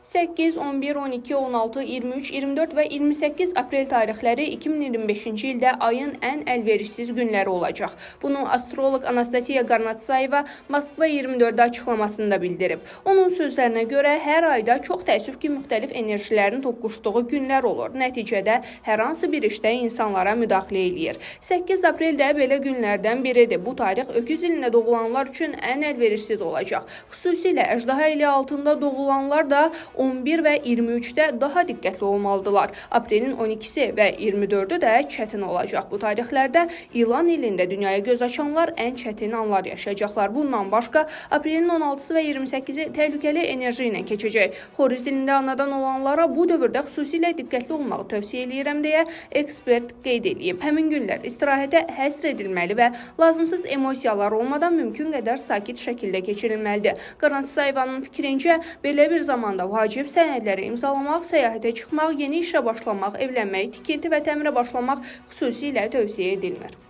8, 11, 12, 16, 23, 24 və 28 aprel tarixləri 2025-ci ildə ayın ən əlverişsiz günləri olacaq. Bunu astroloq Anastasiya Qarnatsayeva Moskva 24-də açıqlamasında bildirib. Onun sözlərinə görə hər ayda çox təəssüf ki, müxtəlif enerjilərin toqquşduğu günlər olur. Nəticədə hər hansı bir işdə insanlara müdaxilə eləyir. 8 aprel də belə günlərdən biridir. Bu tarix öküz ilində doğulanlar üçün ən əlverişsiz olacaq. Xüsusilə əjdaha ili altında doğulanlar da 11 və 23-də daha diqqətli olmalıdırlar. Aprelin 12-si və 24-ü də çətin olacaq. Bu tarixlərdə ilan ilində dünyaya göz açanlar ən çətin anlar yaşayacaqlar. Bundan başqa, aprelin 16-sı və 28-i təhlükəli enerji ilə keçəcək. Xoruz ilində anadan olanlara bu dövrdə xüsusilə diqqətli olmağı tövsiyə edirəm deyə ekspert qeyd edib. Həmin günlər istirahətə həsr edilməli və lazımsız emosiyalar olmadan mümkün qədər sakit şəkildə keçirilməlidir. Qarnatsayevanın fikrincə, belə bir zamanda vacib sənədləri imzalamaq, səyahətə çıxmaq, yeni işə başlamaq, evlənmək, tikinti və təmirə başlamaq xüsusilə tövsiyə edilmir.